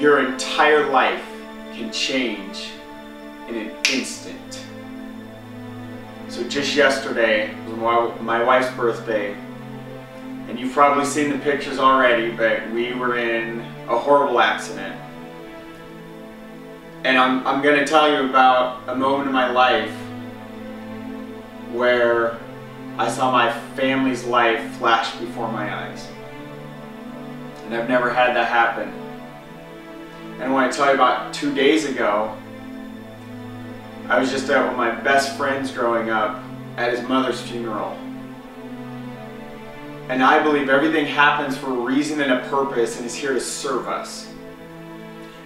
your entire life can change in an instant. So just yesterday was my wife's birthday, and you've probably seen the pictures already, but we were in a horrible accident. And I'm going to tell you about a moment in my life where I saw my family's life flash before my eyes. And I've never had that happen. And I want to tell you about 2 days ago, I was just at one of my best friends growing up at his mother's funeral. And I believe everything happens for a reason and a purpose and is here to serve us.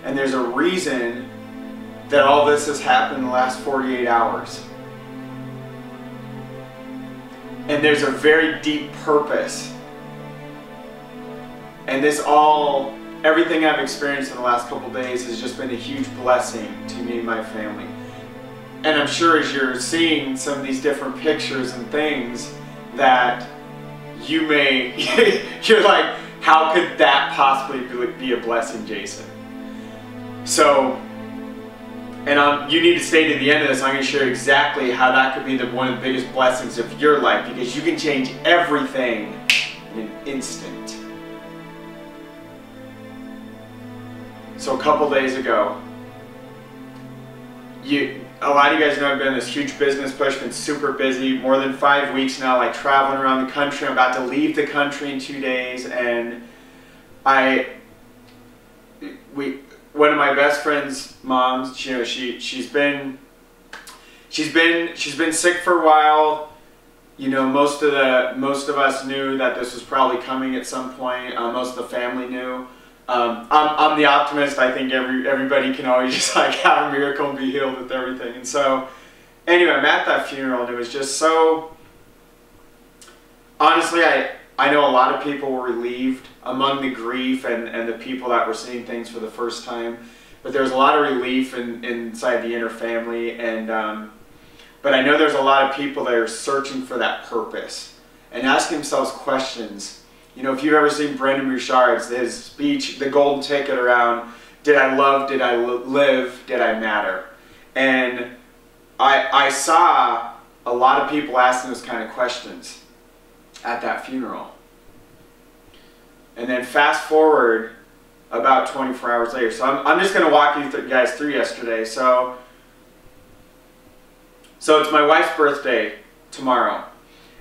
And there's a reason that all this has happened in the last 48 hours. And there's a very deep purpose. And everything I've experienced in the last couple days has just been a huge blessing to me and my family. And I'm sure as you're seeing some of these different pictures and things that you're like, how could that possibly be a blessing, Jason? So, and you need to stay to the end of this. I'm going to share exactly how that could be one of the biggest blessings of your life, because you can change everything in an instant. So a couple days ago, a lot of you guys know I've been in this huge business push, been super busy, more than 5 weeks now, like traveling around the country. I'm about to leave the country in 2 days, and one of my best friend's moms, you know, she's been sick for a while. You know, most of us knew that this was probably coming at some point. Most of the family knew. I'm the optimist. I think everybody can always just like have a miracle and be healed with everything. And so, anyway, I'm at that funeral, and it was just so. Honestly, I know a lot of people were relieved among the grief and the people that were seeing things for the first time, but there was a lot of relief inside the inner family, and but I know there's a lot of people that are searching for that purpose and asking themselves questions. You know, if you've ever seen Brendan Bouchard's, his speech, The Golden Ticket, around, did I love, did I live, did I matter? And I saw a lot of people asking those kind of questions at that funeral. And then fast forward about 24 hours later. So I'm just going to walk you guys through yesterday. So it's my wife's birthday tomorrow.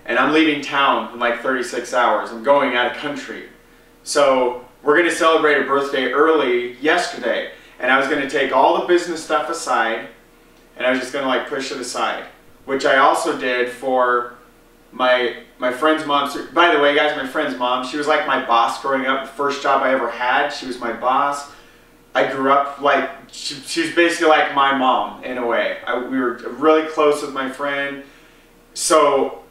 And I'm leaving town in like 36 hours. I'm going out of country. So we're going to celebrate her birthday early yesterday. And I was going to take all the business stuff aside, and I was just going to like push it aside. Which I also did for my friend's mom. So, by the way, guys, my friend's mom, she was like my boss growing up. The first job I ever had, she was my boss. I grew up like, she was basically like my mom in a way. We were really close with my friend. So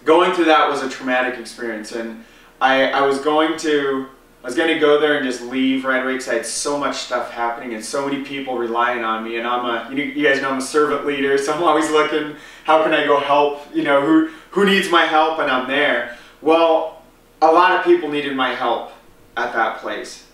going through that was a traumatic experience, and I was going to go there and just leave right away because I had so much stuff happening and so many people relying on me. And you guys know I'm a servant leader, so I'm always looking, how can I go help? You know, who needs my help? And I'm there. Well, a lot of people needed my help at that place,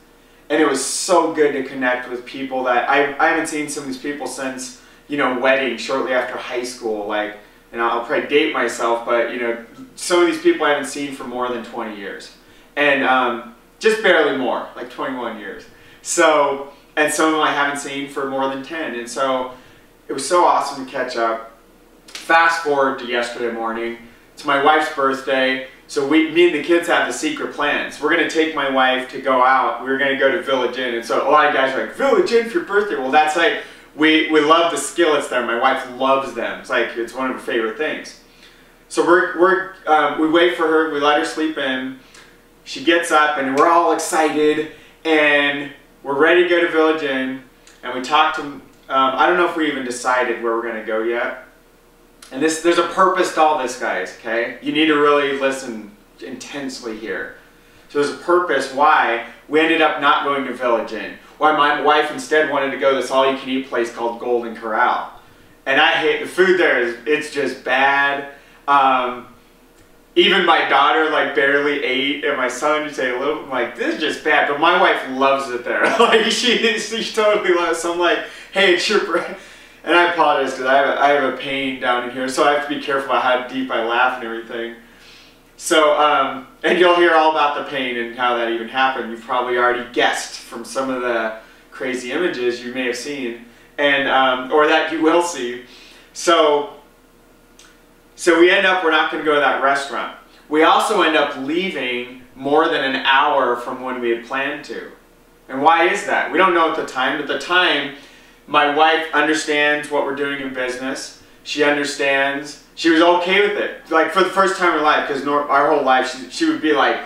and it was so good to connect with people that I haven't seen some of these people since, you know, wedding, shortly after high school, like. And I'll probably date myself, but you know, some of these people I haven't seen for more than 20 years. And just barely more, like 21 years. So, and some of them I haven't seen for more than 10. And so, it was so awesome to catch up. Fast forward to yesterday morning. It's my wife's birthday. So me and the kids have the secret plans. We're going to take my wife to go out. We're going to go to Village Inn. And so a lot of guys are like, Village Inn for your birthday? Well, that's like, we love the skillets there. My wife loves them. It's like, it's one of her favorite things. So we wait for her. We let her sleep in. She gets up, and we're all excited, and we're ready to go to Village Inn. And we talked to, I don't know if we even decided where we're going to go yet. And there's a purpose to all this, guys, okay? You need to really listen intensely here. So there's a purpose why we ended up not going to Village Inn. Why my wife instead wanted to go to this all-you-can-eat place called Golden Corral. And I hate the food there. It's just bad. even my daughter like barely ate, and my son just ate a little. I'm like, this is just bad. But my wife loves it there. Like she totally loves it. So I'm like, hey, it's your bread. And I apologize because I have a pain down in here, so I have to be careful about how deep I laugh and everything. So, and you'll hear all about the pain and how that even happened. You've probably already guessed from some of the crazy images you may have seen, and or that you will see. So we end up, we're not going to go to that restaurant. We also end up leaving more than an hour from when we had planned to. And why is that? We don't know at the time, but at the time, my wife understands what we're doing in business. She understands. She was okay with it. Like for the first time in her life, because our whole life, she would be like,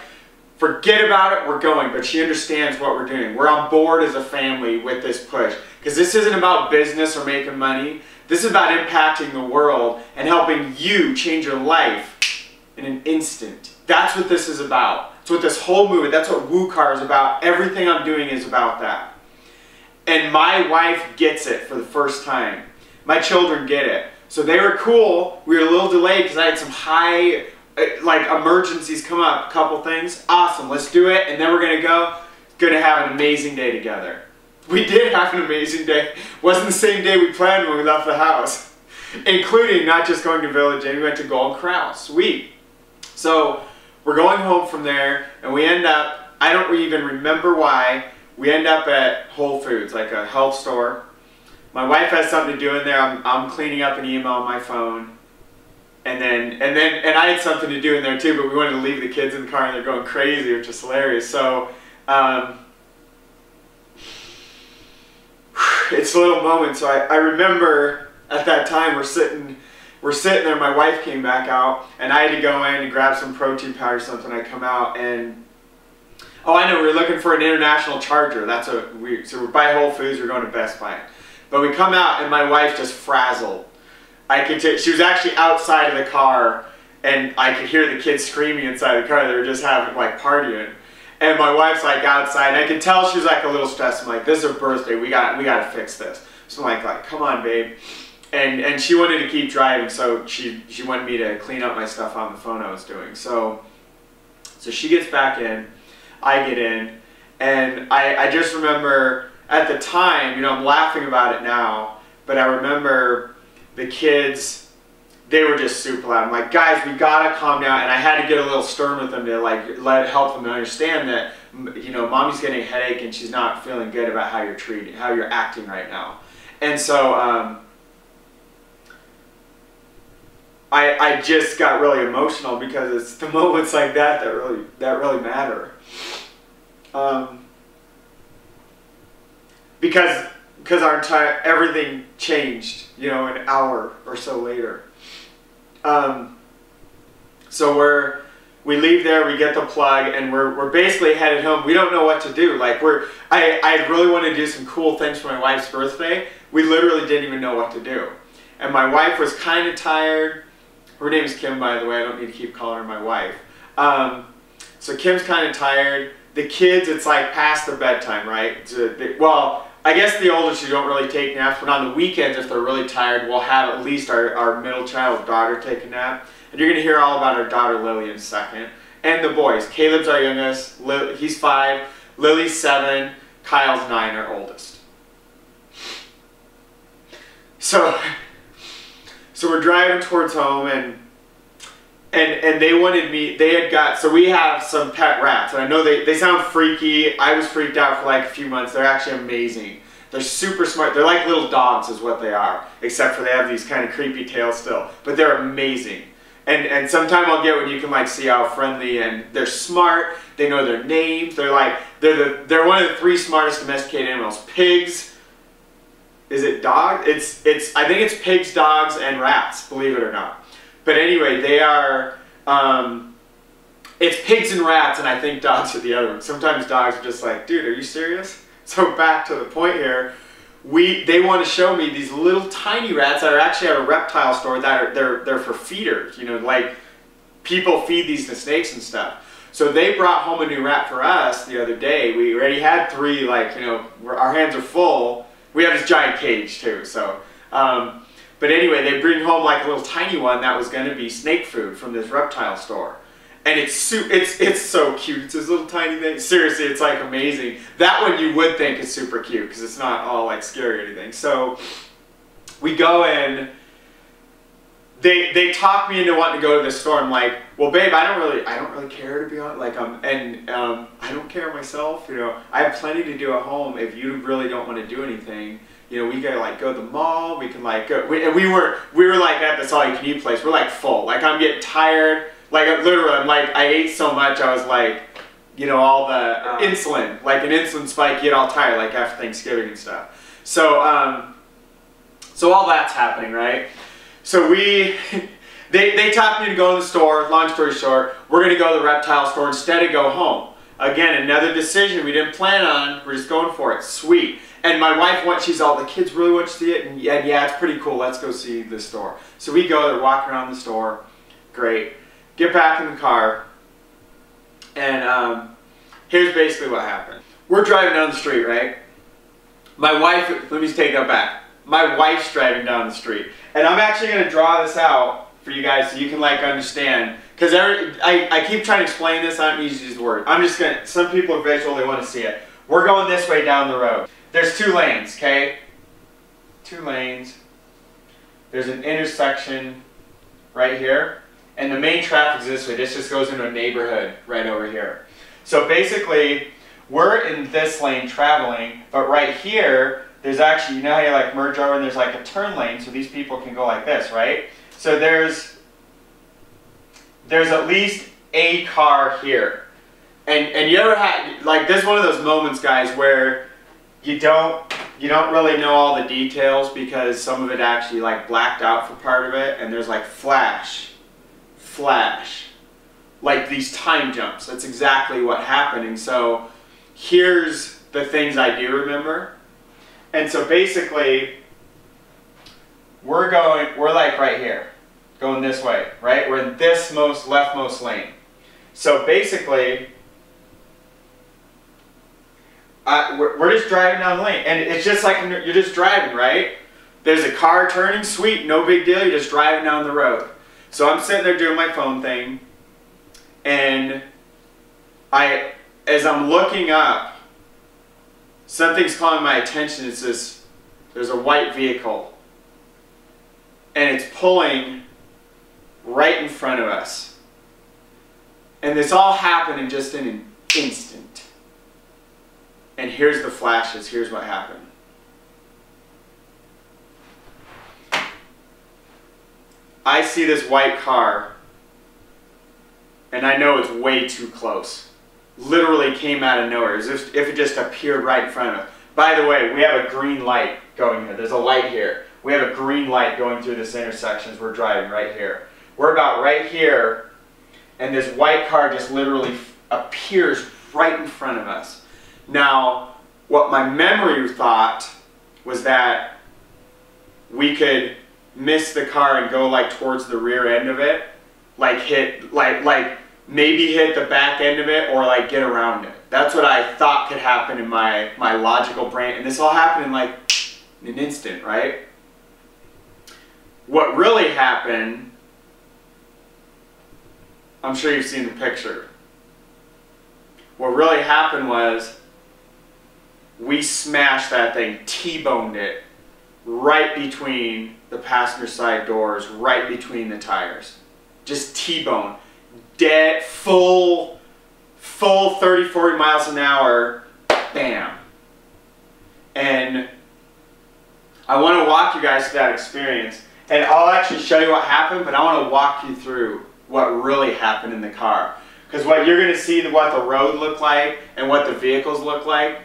forget about it, we're going. But she understands what we're doing. We're on board as a family with this push. Because this isn't about business or making money. This is about impacting the world and helping you change your life in an instant. That's what this is about. That's what this whole movement, that's what WooCar is about. Everything I'm doing is about that. And my wife gets it for the first time. My children get it. So they were cool. We were a little delayed because I had some high, like emergencies come up, a couple things. Awesome, let's do it. And then we're gonna go. Gonna have an amazing day together. We did have an amazing day. Wasn't the same day we planned when we left the house. Including not just going to Village Inn, we went to Golden Corral. Sweet. So we're going home from there and we end up, I don't even remember why, we end up at Whole Foods, like a health store. My wife has something to do in there. I'm cleaning up an email on my phone. And I had something to do in there too, but we wanted to leave the kids in the car and they're going crazy, which is hilarious. So it's a little moment. So I remember at that time we're sitting there, my wife came back out and I had to go in and grab some protein powder or something. I come out and oh, I know, we were looking for an international charger. So we're by Whole Foods, we're going to Best Buy. But we come out and my wife just frazzled. She was actually outside of the car and I could hear the kids screaming inside the car. They were just having like partying. And my wife's like outside and I could tell she was like a little stressed. I'm like, this is her birthday, we got to fix this. So I'm like, come on babe. And she wanted to keep driving, so she wanted me to clean up my stuff on the phone I was doing. So she gets back in. I get in, and I just remember at the time, you know, I'm laughing about it now, but I remember the kids, they were just super loud. I'm like, guys, we gotta calm down, and I had to get a little stern with them to like help them understand that, you know, mommy's getting a headache and she's not feeling good about how you're acting right now. And so I just got really emotional because it's the moments like that really matter. Because our entire everything changed, you know, an hour or so later. So we leave there, we get the plug, and we're basically headed home. We don't know what to do. Like I really wanted to do some cool things for my wife's birthday. We literally didn't even know what to do. And my wife was kind of tired. Her name is Kim, by the way. I don't need to keep calling her my wife. So Kim's kind of tired. The kids, it's like past their bedtime, right? Well, I guess the oldest you don't really take naps, but on the weekends, if they're really tired, we'll have at least our middle child daughter take a nap. And you're going to hear all about our daughter Lily in a second. And the boys. Caleb's our youngest. He's 5. Lily's 7. Kyle's 9, our oldest. So we're driving towards home, and they wanted me, so we have some pet rats, and I know they sound freaky. I was freaked out for like a few months. They're actually amazing. They're super smart. They're like little dogs is what they are, except for they have these kind of creepy tails still, but they're amazing. And sometime I'll get when you can like see how friendly, and they're smart. They know their names. They're one of the 3 smartest domesticated animals. Pigs. Is it dog? I think it's pigs, dogs, and rats, believe it or not. But anyway, they are, it's pigs and rats, and I think dogs are the other one. Sometimes dogs are just like, dude, are you serious? So back to the point here, they want to show me these little tiny rats that are actually at a reptile store that they're for feeders. You know, like people feed these to snakes and stuff. So they brought home a new rat for us the other day. We already had 3, like, you know, our hands are full. We have this giant cage too, so. But anyway, they bring home like a little tiny one that was going to be snake food from this reptile store. And it's so cute. It's this little tiny thing. Seriously, it's like amazing. That one you would think is super cute because it's not all like scary or anything. So we go in. They talk me into wanting to go to the store. I'm like, well, babe, I don't really care, to be honest. Like, I don't care myself. You know, I have plenty to do at home. If you really don't want to do anything, you know, we gotta like go to the mall. We can like go. We were like at this all-you-can-eat place. We're like full. Like I'm getting tired. Like literally, I'm like I ate so much. I was like, you know, all the insulin, like an insulin spike. You get all tired, like after Thanksgiving and stuff. So so all that's happening, right? So they talked me to go to the store. Long story short, we're going to go to the reptile store instead of go home. Again, another decision we didn't plan on. We're just going for it. Sweet. And my wife she's all, the kids really want to see it. And yeah, it's pretty cool. Let's go see the store. So we go there, walk around the store. Great. Get back in the car. And here's basically what happened. We're driving down the street, right? My wife, let me just take that back. My wife's driving down the street. And I'm actually going to draw this out for you guys so you can like understand. Because I keep trying to explain this, I don't need to use the word. I'm just going to, some people are visual, they want to see it. We're going this way down the road. There's 2 lanes, okay? 2 lanes. There's an intersection right here. And the main traffic is this way. This just goes into a neighborhood right over here. So basically, we're in this lane traveling, but right here, there's actually, you know how you like merge over and there's like a turn lane so these people can go like this, right? So there's at least a car here. And you ever had, like this is one of those moments, guys, where you don't really know all the details because some of it actually like blacked out for part of it, and there's like flash, like these time jumps. That's exactly what happened. And so here's the things I do remember. And so basically, we're like right here, going this way, right? We're in this leftmost lane. So basically, we're just driving down the lane. And it's just like you're just driving, right? There's a car turning, sweet, no big deal, you're just driving down the road. So I'm sitting there doing my phone thing, and as I'm looking up, something's calling my attention. It's this, there's a white vehicle, and it's pulling right in front of us. And this all happened in just an instant. And here's the flashes, here's what happened. I see this white car, and I know it's way too close. Literally came out of nowhere, as if it just appeared right in front of us. By the way, we have a green light going here. There's a light here. We have a green light going through this intersection as we're driving right here. We're about right here, and this white car just literally appears right in front of us. Now, what my memory thought was that we could miss the car and go like towards the rear end of it, like maybe hit the back end of it or like get around it. That's what I thought could happen in my logical brain. And this all happened in like an instant, right? What really happened, I'm sure you've seen the picture. What really happened was we smashed that thing, T-boned it right between the passenger side doors, right between the tires. Just T-bone. Dead, full 30, 40 miles an hour, bam. And I want to walk you guys through that experience. And I'll actually show you what happened, but I want to walk you through what really happened in the car. Because what you're going to see, what the road looked like and what the vehicles look like,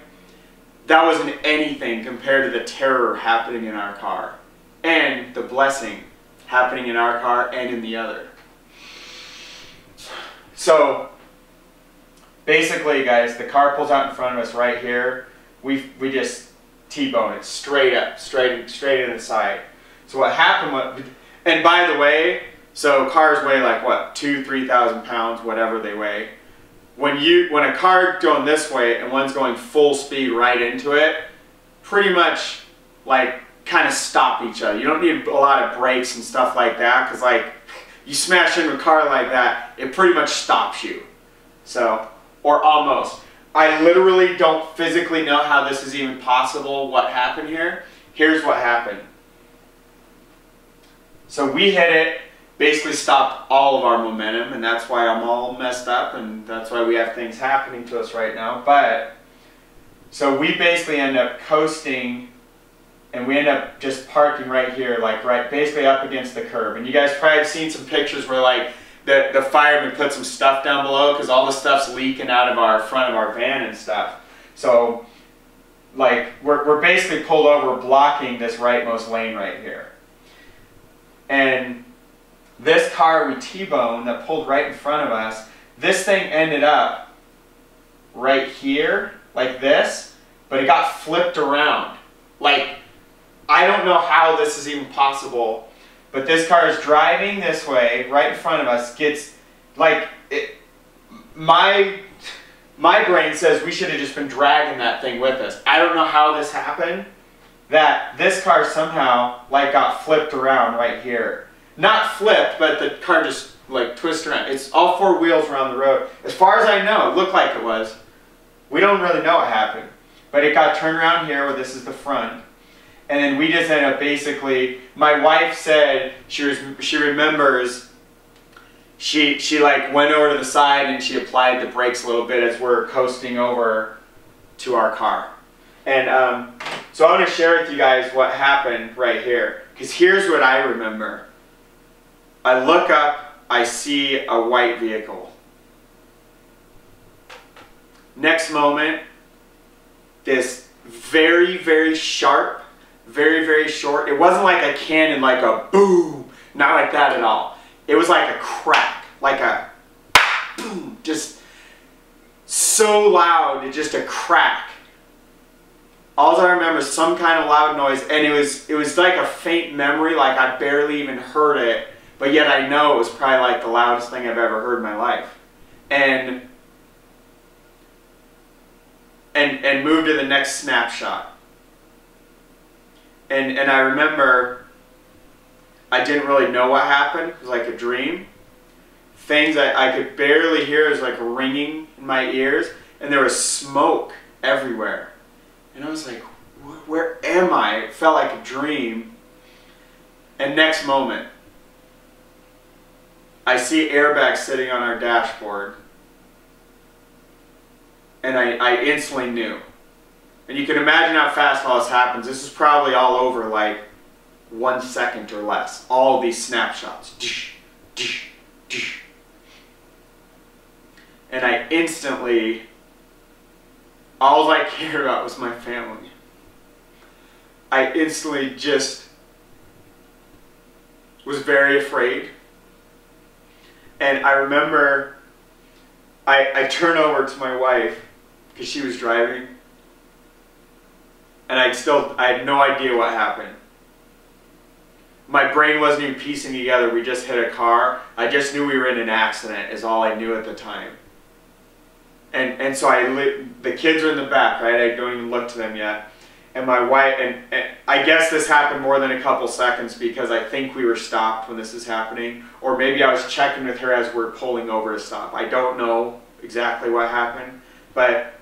that wasn't anything compared to the terror happening in our car. And the blessing happening in our car and in the other. So, basically, guys, the car pulls out in front of us right here. We just T-bone it straight up, straight in the side. So what happened was, and by the way, so cars weigh like what, 2,000–3,000 pounds, whatever they weigh. When a car going this way and one's going full speed right into it, pretty much like kind of stop each other. You don't need a lot of brakes and stuff like that, because like you smash into a car like that, it pretty much stops you. So, or almost. I literally don't physically know how this is even possible, what happened here. Here's what happened. So we hit it, basically stopped all of our momentum, and that's why I'm all messed up, and that's why we have things happening to us right now. But, so we basically end up coasting, and we end up just parking right here, like right, basically up against the curb. And you guys probably have seen some pictures where like the fireman put some stuff down below because all the stuff's leaking out of our front of our van and stuff. So like we're basically pulled over blocking this rightmost lane right here. And this car we T-boned that pulled right in front of us, this thing ended up right here like this, but it got flipped around. Like, I don't know how this is even possible, but this car is driving this way, right in front of us, gets, like, my brain says we should have just been dragging that thing with us. I don't know how this happened, that this car somehow, like, got flipped around right here. Not flipped, but the car just, like, twisted around. It's all four wheels around the road. As far as I know, it looked like it was. We don't really know what happened. But it got turned around here, where this is the front. And then we just ended up basically, my wife said she remembers she like went over to the side and she applied the brakes a little bit as we're coasting over to our car. And so I want to share with you guys what happened right here, because here's what I remember. I look up, I see a white vehicle. Next moment, this very, very sharp, very, very short. It wasn't like a cannon, like a boom. Not like that at all. It was like a crack, like a boom. Just so loud, just a crack. All I remember is some kind of loud noise, and it was like a faint memory, like I barely even heard it, but yet I know it was probably like the loudest thing I've ever heard in my life. And move to the next snapshot. And I remember I didn't really know what happened. It was like a dream. Things I could barely hear, was like ringing in my ears, and there was smoke everywhere. And I was like, where am I? It felt like a dream. And next moment, I see airbags sitting on our dashboard. And I instantly knew. And you can imagine how fast all this happens. This is probably all over like 1 second or less. All these snapshots. And I instantly, all I cared about was my family. I instantly just was very afraid. And I remember I turned over to my wife because she was driving. And I had no idea what happened. My brain wasn't even piecing together. We just hit a car. I just knew we were in an accident is all I knew at the time. And so the kids are in the back, right? I don't even look to them yet. And my wife, and I guess this happened more than a couple seconds because I think we were stopped when this is happening. Or maybe I was checking with her as we're pulling over to stop. I don't know exactly what happened. But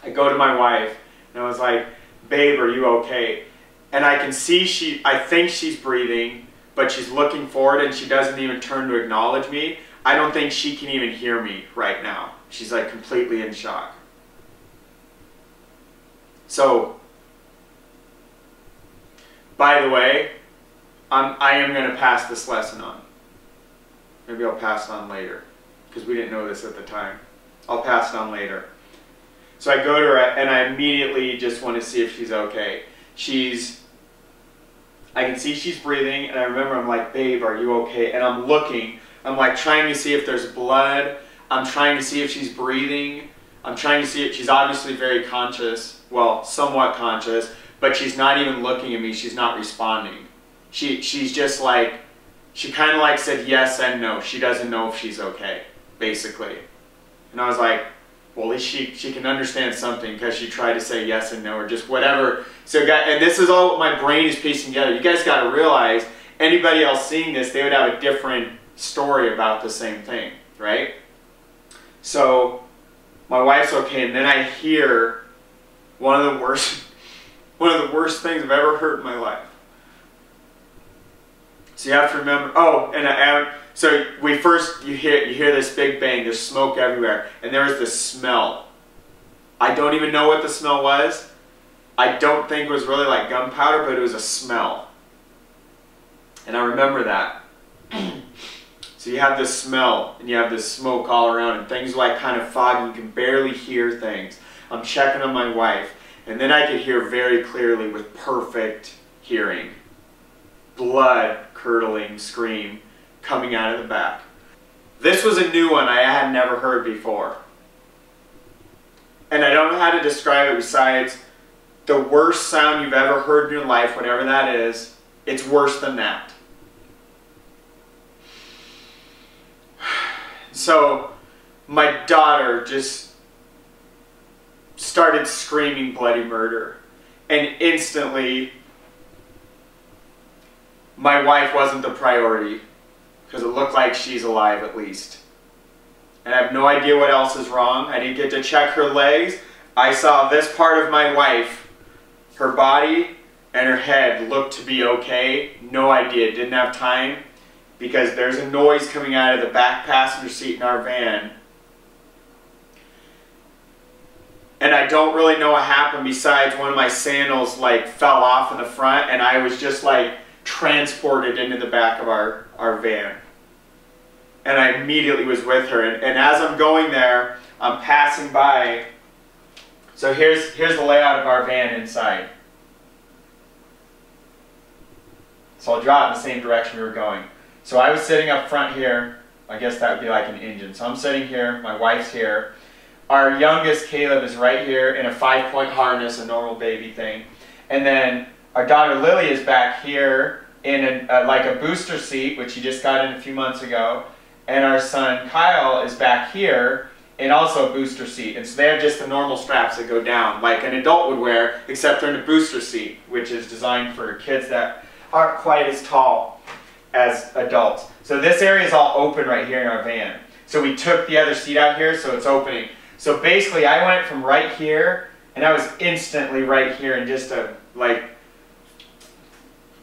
I go to my wife and I was like, babe, are you okay? And I can see I think she's breathing, but she's looking forward and she doesn't even turn to acknowledge me. I don't think she can even hear me right now. She's like completely in shock. So, by the way, I am going to pass this lesson on. Maybe I'll pass it on later, because we didn't know this at the time. I'll pass it on later. So I go to her and I immediately just want to see if she's okay. I can see she's breathing, and I remember I'm like, babe, are you okay? And I'm looking, I'm like trying to see if there's blood. I'm trying to see if she's breathing. I'm trying to see if she's obviously very conscious, well, somewhat conscious, but she's not even looking at me. She's not responding. She's just like, she kind of like said yes and no. She doesn't know if she's okay, basically. And I was like, well, at least she can understand something because she tried to say yes and no or just whatever. So, and this is all my brain is piecing together. You guys got to realize, anybody else seeing this, they would have a different story about the same thing, right? So my wife's okay, and then I hear one of the worst things I've ever heard in my life. So you have to remember. Oh, and so you hear this big bang. There's smoke everywhere, and there was this smell. I don't even know what the smell was. I don't think it was really like gunpowder, but it was a smell. And I remember that. So you have this smell, and you have this smoke all around, and things like kind of foggy. You can barely hear things. I'm checking on my wife, and then I could hear very clearly with perfect hearing. Blood curdling scream coming out of the back. This was a new one I had never heard before. And I don't know how to describe it besides the worst sound you've ever heard in your life, whatever that is. It's worse than that. So my daughter just started screaming bloody murder. And instantly, my wife wasn't the priority because it looked like she's alive at least. And I have no idea what else is wrong. I didn't get to check her legs. I saw this part of my wife, her body and her head looked to be okay. No idea, didn't have time because there's a noise coming out of the back passenger seat in our van. And I don't really know what happened besides one of my sandals like fell off in the front and I was just like transported into the back of our van. And I immediately was with her. And as I'm going there, I'm passing by. So here's the layout of our van inside. So I'll draw it in the same direction we were going. So I was sitting up front here. I guess that would be like an engine. So I'm sitting here. My wife's here. Our youngest, Caleb, is right here in a 5-point harness, a normal baby thing. And then our daughter Lily is back here in like a booster seat, which he just got in a few months ago. And our son Kyle is back here in also a booster seat. And so they have just the normal straps that go down, like an adult would wear, except they're in a booster seat, which is designed for kids that aren't quite as tall as adults. So this area is all open right here in our van. So we took the other seat out here, so it's opening. So basically I went from right here, and I was instantly right here in just a, like,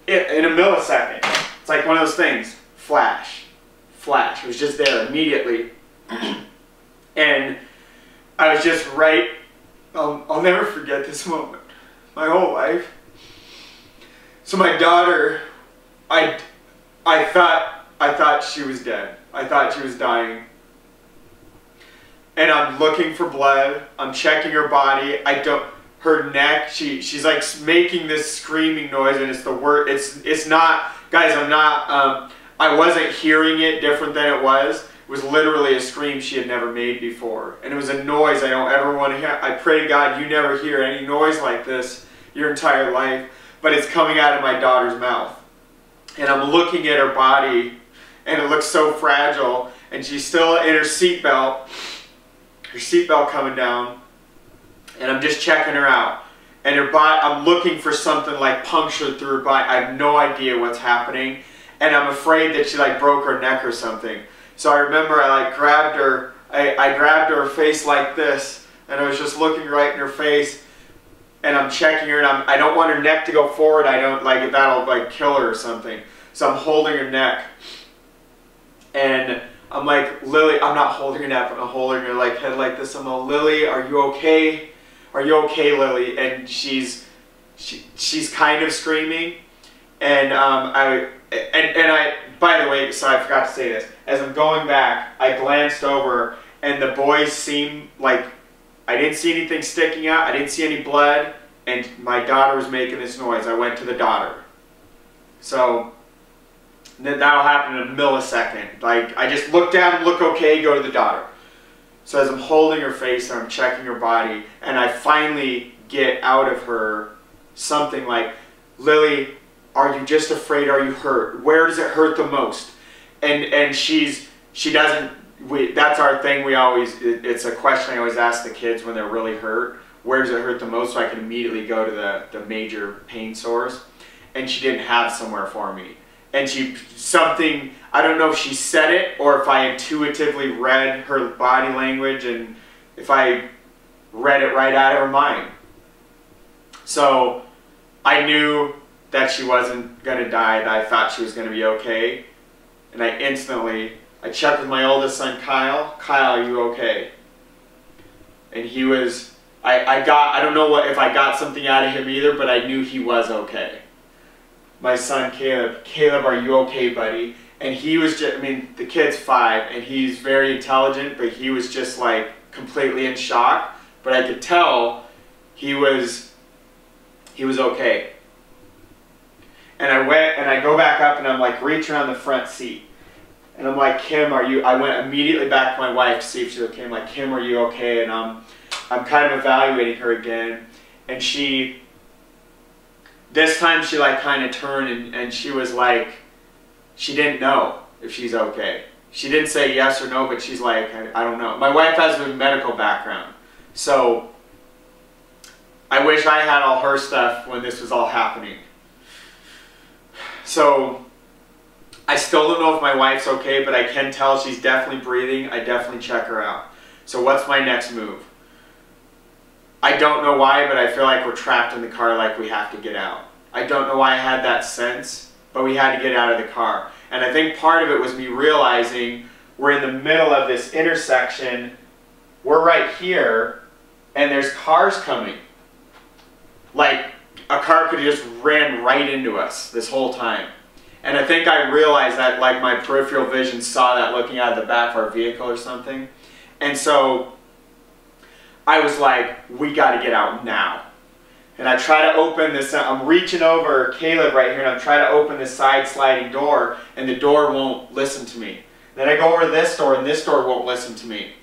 in a millisecond. It's like one of those things, flash, flash. It was just there immediately. And I was just right, I'll never forget this moment, my whole life. So my daughter, I thought she was dead. I thought she was dying. And I'm looking for blood. I'm checking her body. Her neck, she's like making this screaming noise, and it's the word, it's not, guys, I wasn't hearing it different than it was. It was literally a scream she had never made before. And it was a noise I don't ever want to hear. I pray to God you never hear any noise like this your entire life. But it's coming out of my daughter's mouth. And I'm looking at her body, and it looks so fragile. And she's still in her seatbelt coming down. And I'm just checking her out. And her body, I'm looking for something like punctured through her body. I have no idea what's happening. And I'm afraid that she like broke her neck or something. So I remember I like grabbed her, I grabbed her face like this, and I was just looking right in her face, and I'm checking her, and I don't want her neck to go forward. I don't like that'll like kill her or something. So I'm holding her neck, and I'm like, Lily, I'm not holding her neck, but I'm holding her like head like this. I'm like, Lily, are you okay? Are you okay, Lily? And she's kind of screaming, and by the way, so I forgot to say this. As I'm going back, I glanced over, and the boys seemed like I didn't see anything sticking out. I didn't see any blood, and my daughter was making this noise. I went to the daughter. So that'll happen in a millisecond. Like I just look down, look okay, go to the daughter. So as I'm holding her face and I'm checking her body, and I finally get out of her something like, Lily, are you just afraid? Are you hurt? Where does it hurt the most? And she doesn't that's our thing. It's a question I always ask the kids when they're really hurt. Where does it hurt the most, so I can immediately go to the major pain source? And she didn't have somewhere for me. And I don't know if she said it or if I intuitively read her body language and if I read it right out of her mind. So I knew that she wasn't going to die, that I thought she was going to be okay. And I checked with my oldest son, Kyle. Kyle, are you okay? And he was, I don't know if I got something out of him either, but I knew he was okay. My son, Caleb, are you okay, buddy? And he was just, I mean, the kid's 5, and he's very intelligent, but he was just like completely in shock. But I could tell he was okay. And I go back up and I'm like reaching around the front seat. And I'm like, Kim, I went immediately back to my wife to see if she's okay. I'm like, Kim, are you okay? And I'm kind of evaluating her again. And this time she like kind of turned and she was like, she didn't know if she's okay. She didn't say yes or no, but she's like, I don't know. My wife has a medical background. So I wish I had all her stuff when this was all happening. So I still don't know if my wife's okay, but I can tell she's definitely breathing. I definitely check her out. So what's my next move? I don't know why, but I feel like we're trapped in the car, like we have to get out. I don't know why I had that sense, but we had to get out of the car. And I think part of it was me realizing we're in the middle of this intersection. We're right here, and there's cars coming. Like a car could have just ran right into us this whole time. And I think I realized that, like, my peripheral vision saw that looking out of the back of our vehicle or something. And so I was like, we got to get out now. And I try to open this, I'm reaching over Caleb right here, and I'm trying to open this side sliding door, and the door won't listen to me. Then I go over to this door, and this door won't listen to me.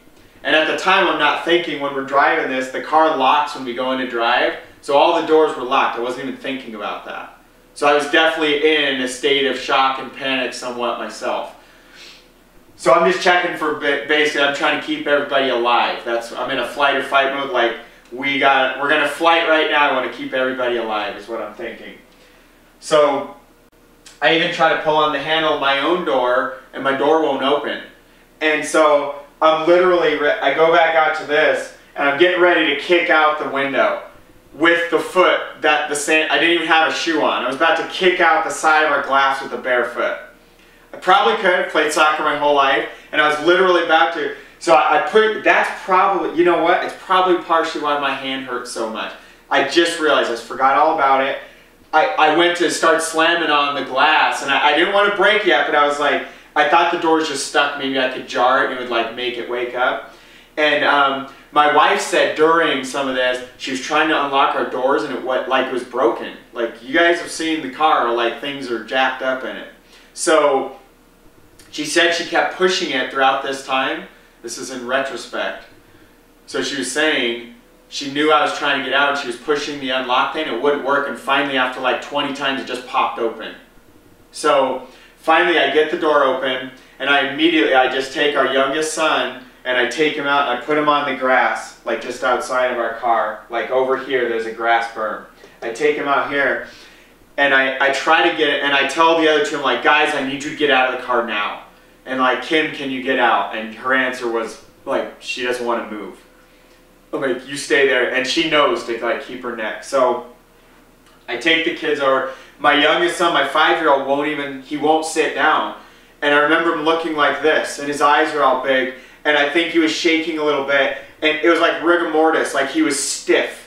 And at the time, I'm not thinking, when we're driving this, the car locks when we go in to drive. So all the doors were locked. I wasn't even thinking about that. So I was definitely in a state of shock and panic somewhat myself. So I'm just checking for, basically, I'm trying to keep everybody alive. I'm in a flight or fight mode, like, we're going to flight right now. I want to keep everybody alive is what I'm thinking. So I even try to pull on the handle of my own door, and my door won't open. And so I'm literally, I go back out to this, and I'm getting ready to kick out the window with the foot that I didn't even have a shoe on. I was about to kick out the side of our glass with the bare foot. I probably could have played soccer my whole life, and I was literally about to. So that's probably, you know what? It's probably partially why my hand hurts so much. I just realized, I forgot all about it. I went to start slamming on the glass, and I didn't want to break yet, but I was like, I thought the door was just stuck. Maybe I could jar it and it would like make it wake up. And my wife said during some of this, she was trying to unlock our doors and it was broken. Like, you guys have seen the car, like things are jacked up in it. So she said she kept pushing it throughout this time. This is in retrospect. So she was saying she knew I was trying to get out and she was pushing the unlock thing. It wouldn't work, and finally after like 20 times it just popped open. So finally I get the door open, and I just take our youngest son and I take him out and I put him on the grass, like just outside of our car. Like over here there's a grass berm. I take him out here and I try to get it, and I tell the other two, I'm like, guys, I need you to get out of the car now. And like, Kim, can you get out? And her answer was like, she doesn't want to move. I'm like, you stay there. And she knows to like keep her neck. So I take the kids over. My youngest son, my 5-year-old, he won't sit down. And I remember him looking like this, and his eyes are all big. And I think he was shaking a little bit. And it was like rigor mortis, like he was stiff.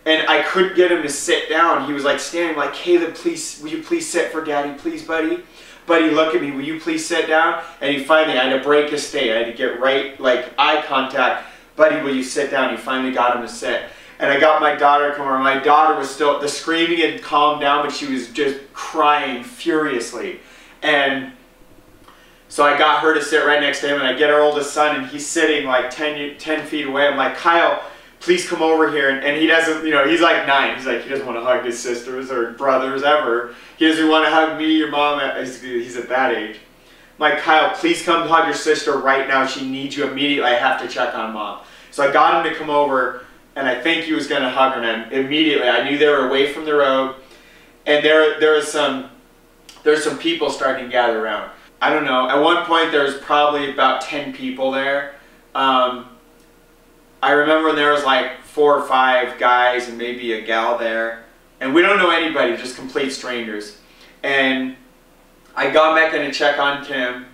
And I couldn't get him to sit down. He was like standing like, Caleb, please, will you please sit for Daddy, please, buddy? Buddy, look at me, will you please sit down? And he finally, I had to break his state. I had to get right, like eye contact. Buddy, will you sit down? He finally got him to sit. And I got my daughter to come over. My daughter was still, the screaming had calmed down, but she was just crying furiously. And so I got her to sit right next to him, and I get our oldest son, and he's sitting like 10 feet away. I'm like, Kyle, please come over here. And he doesn't, you know, he's like 9. He's like, he doesn't want to hug his sisters or brothers ever. He doesn't want to hug me, your mom. He's at that age. I'm like, Kyle, please come hug your sister right now. She needs you immediately. I have to check on Mom. So I got him to come over, and I think he was going to hug her. And immediately, I knew they were away from the road, and there's some people starting to gather around. I don't know. At one point, there was probably about 10 people there. I remember there was like 4 or 5 guys and maybe a gal there. And we don't know anybody, just complete strangers. And I got back in to check on Kim,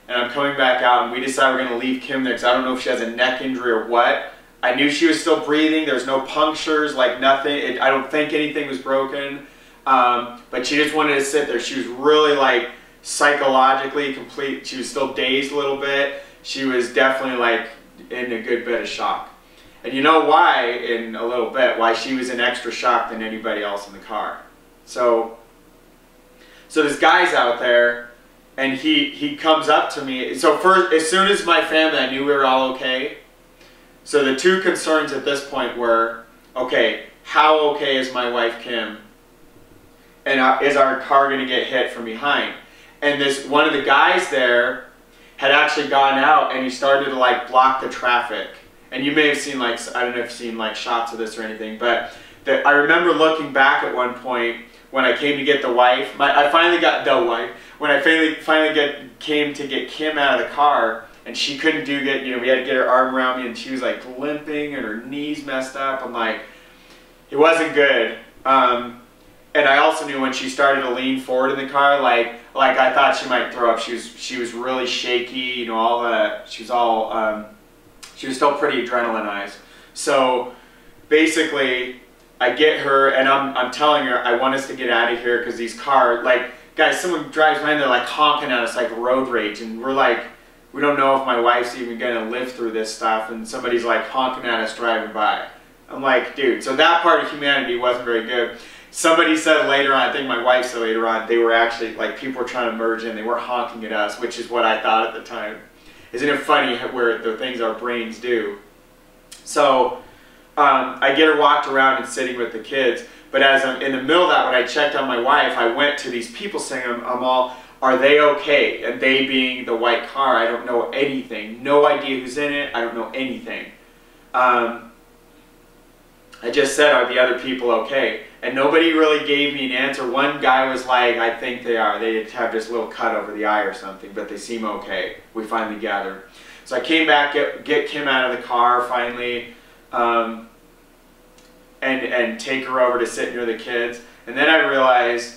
and I'm coming back out, and we decided we're going to leave Kim there because I don't know if she has a neck injury or what. I knew she was still breathing. There's no punctures, like nothing. I don't think anything was broken. But she just wanted to sit there. She was really like psychologically complete. She was still dazed a little bit. She was definitely like in a good bit of shock. And you know why in a little bit, why she was in extra shock than anybody else in the car. So this guy's out there, and he comes up to me. So first, as soon as my family, I knew we were all okay. So the 2 concerns at this point were, okay, how okay is my wife Kim? And is our car going to get hit from behind? And one of the guys there had actually gone out, and he started to like block the traffic. And you may have seen like, I don't know if you've seen like shots of this or anything, but I remember looking back at one point when I came to get the wife. I finally got the wife. When I finally came to get Kim out of the car, and she couldn't we had to get her arm around me, and she was like limping and her knees messed up. I'm like, it wasn't good. And I also knew when she started to lean forward in the car, like I thought she might throw up. She was really shaky, she was still pretty adrenalinized. So basically, I get her, and I'm telling her, I want us to get out of here because these cars, like, guys, someone drives by and they're like honking at us like road rage, and we're like, we don't know if my wife's even gonna live through this stuff, and somebody's like honking at us driving by. I'm like, dude, so that part of humanity wasn't very good. Somebody said later on, I think my wife said later on, they were actually, like, people were trying to merge in, they were honking at us, which is what I thought at the time. Isn't it funny where the things our brains do? So I get her walked around and sitting with the kids, but as I'm in the middle of that, when I checked on my wife, I went to these people saying, I'm all, are they okay? And they being the white car, I don't know anything. No idea who's in it, I don't know anything. I just said, are the other people okay? And nobody really gave me an answer. One guy was like, I think they are. They have this little cut over the eye or something, but they seem okay. We finally gathered. So I came back, get Kim out of the car finally, and take her over to sit near the kids. And then I realized,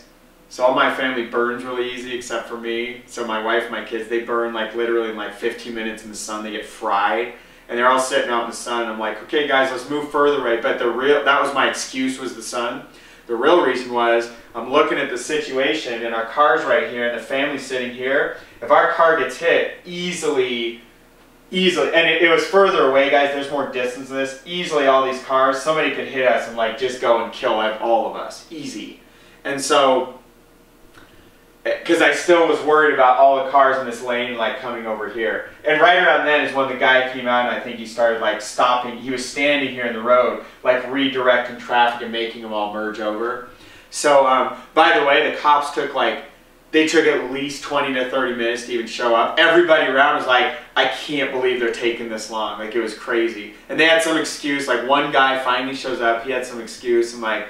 so all my family burns really easy except for me. So my wife and my kids, they burn like literally in like 15 minutes in the sun. They get fried. And they're all sitting out in the sun. I'm like, okay guys, let's move further away. But that was my excuse, was the sun. The real reason was, I'm looking at the situation, and our car's right here, and the family's sitting here. If our car gets hit, easily, and it was further away, guys, there's more distance than this, easily all these cars, somebody could hit us and like just go and kill all of us, easy. And so, because I still was worried about all the cars in this lane like coming over here. And right around then is when the guy came out, and I think he started like stopping. He was standing here in the road, like redirecting traffic and making them all merge over. So, by the way, the cops took at least 20 to 30 minutes to even show up. Everybody around was like, I can't believe they're taking this long. Like, it was crazy. And they had some excuse. Like, one guy finally shows up. He had some excuse. And like,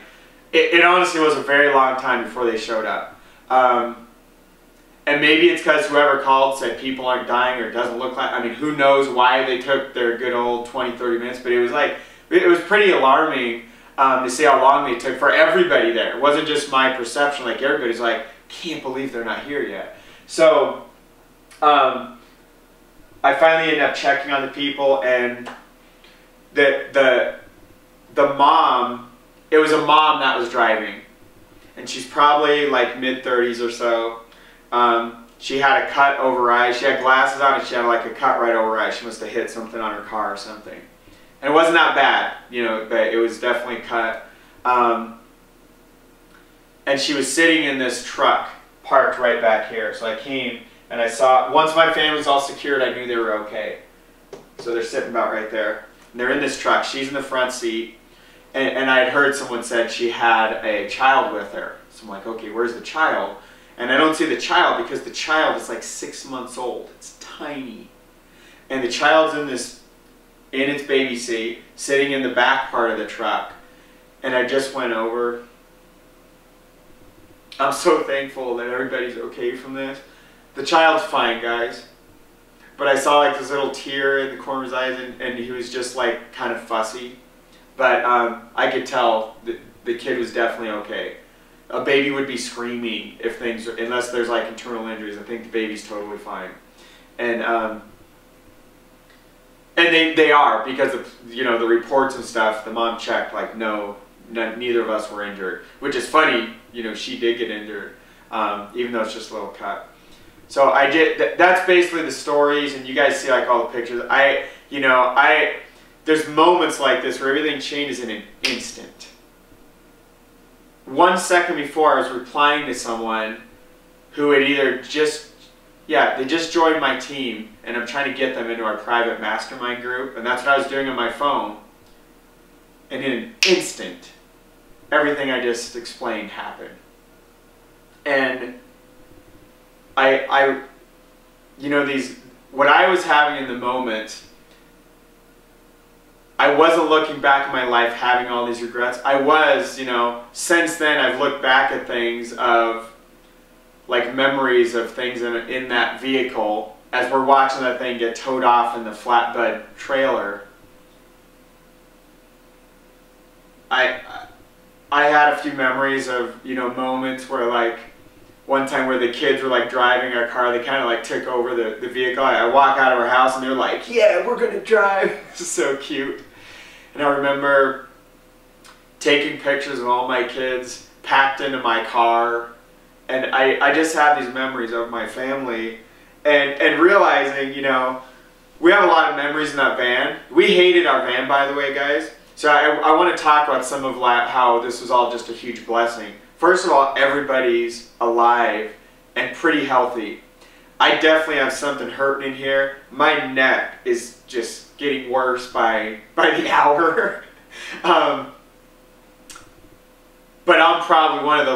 it honestly was a very long time before they showed up. And maybe it's because whoever called said people aren't dying, or it doesn't look like, I mean, who knows why they took their good old 20, 30 minutes, but it was pretty alarming to see how long they took for everybody there. It wasn't just my perception, like everybody's like, can't believe they're not here yet. So, I finally ended up checking on the people, and the mom, it was a mom that was driving, and she's probably like mid-30s or so. She had a cut over her eye. She had glasses on, and she had like a cut right over her eye. She must have hit something on her car or something. And it wasn't that bad, but it was definitely cut. And she was sitting in this truck parked right back here. So I came and I saw, once my family was all secured, I knew they were okay. So they're sitting about right there. And they're in this truck. She's in the front seat. And I had heard someone said she had a child with her. So I'm like, okay, where's the child? And I don't see the child because the child is like 6 months old. It's tiny. And the child's in its baby seat, sitting in the back part of the truck. And I just went over. I'm so thankful that everybody's okay from this. The child's fine, guys. But I saw like this little tear in the corner of his eyes, and he was just like kind of fussy. But I could tell the kid was definitely okay. A baby would be screaming if things, unless there's like internal injuries. I think the baby's totally fine. And they are, because of, you know, the reports and stuff. The mom checked, like, no, neither of us were injured, which is funny. You know, she did get injured, even though it's just a little cut. So I did. That's basically the stories, and you guys see like all the pictures. There's moments like this where everything changes in an instant. 1 second before, I was replying to someone who had either they just joined my team, and I'm trying to get them into our private mastermind group, and that's what I was doing on my phone. And in an instant, everything I just explained happened. And what I was having in the moment, I wasn't looking back at my life having all these regrets. I was, since then I've looked back at things of, like, memories of things in that vehicle as we're watching that thing get towed off in the flatbed trailer. I had a few memories of, moments where, like, one time where the kids were like driving our car, they kind of like took over the vehicle. I walk out of our house and they're like, yeah, we're gonna drive. It's so cute. And I remember taking pictures of all my kids packed into my car. And I just have these memories of my family and realizing, we have a lot of memories in that van. We hated our van, by the way, guys. So I want to talk about some of how this was all just a huge blessing. First of all, everybody's alive and pretty healthy. I definitely have something hurting in here. My neck is just getting worse by the hour. But I'm probably one of the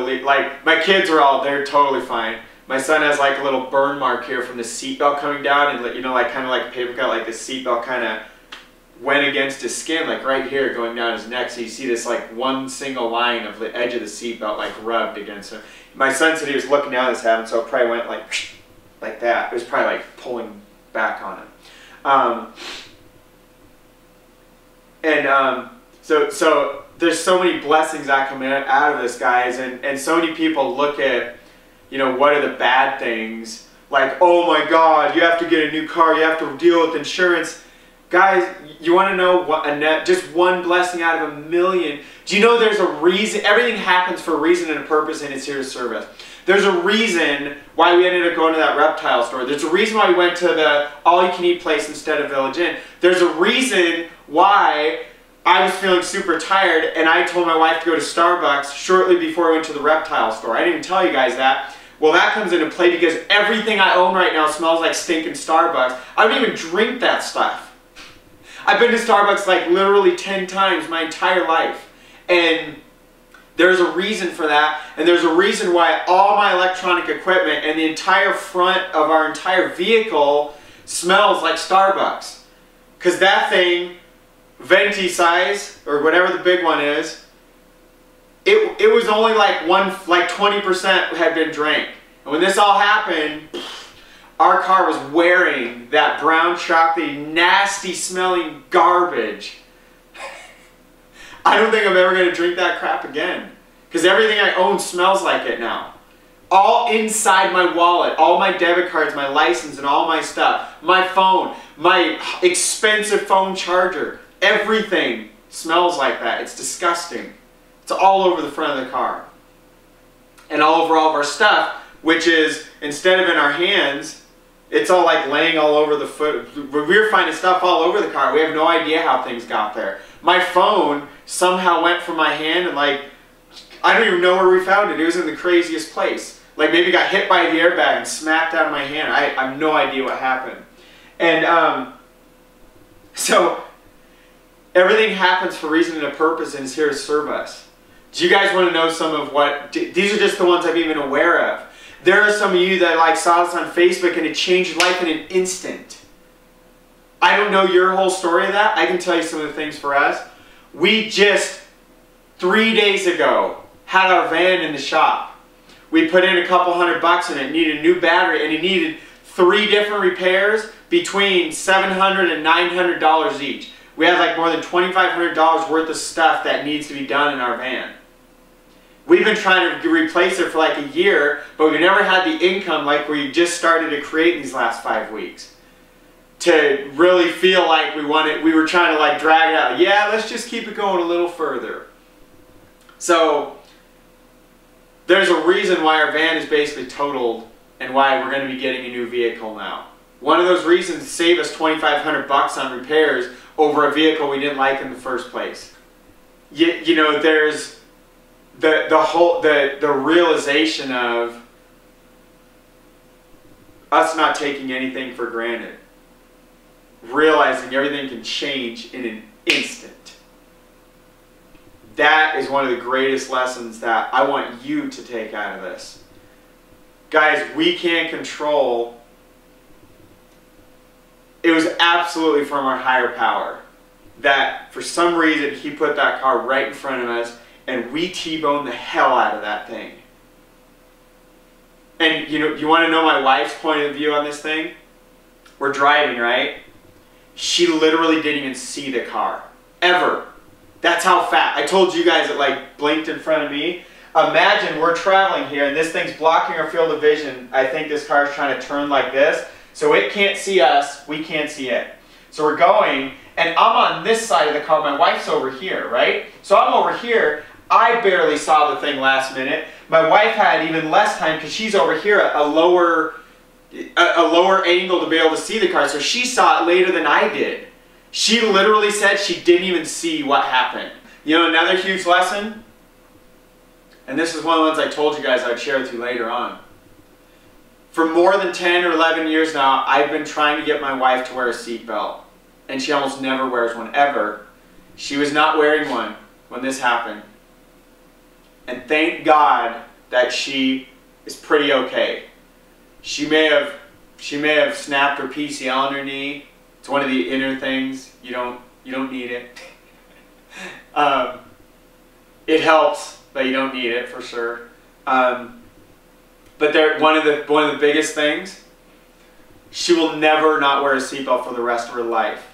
my kids are they're totally fine. My son has like a little burn mark here from the seatbelt coming down, and kind of like a paper cut, like the seatbelt kind of went against his skin, like right here going down his neck. So you see this like one single line of the edge of the seatbelt like rubbed against him. My son said he was looking down at this happened, so it probably went like that. It was probably like pulling back on him. So there's so many blessings that come out of this, guys, and so many people look at, what are the bad things? Like, oh my God, you have to get a new car, you have to deal with insurance. Guys, you want to know what just one blessing out of a million? Do you know there's a reason? Everything happens for a reason and a purpose, and it's here to serve us. There's a reason why we ended up going to that reptile store. There's a reason why we went to the all-you-can-eat place instead of Village Inn. There's a reason why I was feeling super tired, and I told my wife to go to Starbucks shortly before I went to the reptile store. I didn't even tell you guys that. Well, that comes into play because everything I own right now smells like stinking Starbucks. I don't even drink that stuff. I've been to Starbucks like literally 10 times my entire life. And there's a reason for that. And there's a reason why all my electronic equipment and the entire front of our entire vehicle smells like Starbucks. Because that thing, venti size, or whatever the big one is, it was only like 20% had been drank. And when this all happened, our car was wearing that brown, chocolatey, nasty smelling garbage. I don't think I'm ever going to drink that crap again. Because everything I own smells like it now. All inside my wallet, all my debit cards, my license, and all my stuff. My phone, my expensive phone charger. Everything smells like that. It's disgusting. It's all over the front of the car. And all over all of our stuff, which is, instead of in our hands, it's all like laying all over the foot. We were finding stuff all over the car. We have no idea how things got there. My phone somehow went from my hand and I don't even know where we found it. It was in the craziest place. Like maybe got hit by the airbag and smacked out of my hand. I have no idea what happened. And so everything happens for a reason and a purpose and is here to serve us. Do you guys want to know some of what, these are just the ones I'm even aware of. There are some of you that like saw this on Facebook and it changed your life in an instant. I don't know your whole story of that. I can tell you some of the things for us. We just 3 days ago had our van in the shop. We put in a couple $100 in it. It needed a new battery and it needed 3 different repairs between $700 and $900 each. We had like more than $2,500 worth of stuff that needs to be done in our van. We've been trying to replace it for like a year, but we never had the income like we just started to create in these last 5 weeks. To really feel like we were trying to like drag it out. Yeah, let's just keep it going a little further. So there's a reason why our van is basically totaled and why we're going to be getting a new vehicle now. One of those reasons to save us $2,500 on repairs over a vehicle we didn't like in the first place. You know, there's the realization of us not taking anything for granted. Realizing everything can change in an instant. That is one of the greatest lessons that I want you to take out of this. Guys, we can't control. It was absolutely from our higher power that for some reason he put that car right in front of us and we T-boned the hell out of that thing. And you know, you want to know my wife's point of view on this thing? We're driving, right? She literally didn't even see the car. Ever. That's how fast. I told you guys it like blinked in front of me. Imagine we're traveling here and this thing's blocking our field of vision. I think this car's trying to turn like this. So it can't see us, we can't see it. So we're going, and I'm on this side of the car, my wife's over here, right? So I'm over here, I barely saw the thing last minute. My wife had even less time because she's over here, a lower angle to be able to see the car. So she saw it later than I did. She literally said she didn't even see what happened. You know, another huge lesson, and this is one of the ones I told you guys I'd share with you later on. For more than 10 or 11 years now, I've been trying to get my wife to wear a seatbelt. And she almost never wears one, ever. She was not wearing one when this happened. And thank God that she is pretty okay. She may have snapped her PCL on her knee. It's one of the inner things. You don't need it. It helps, but you don't need it for sure. But one of the biggest things, she will never not wear a seatbelt for the rest of her life.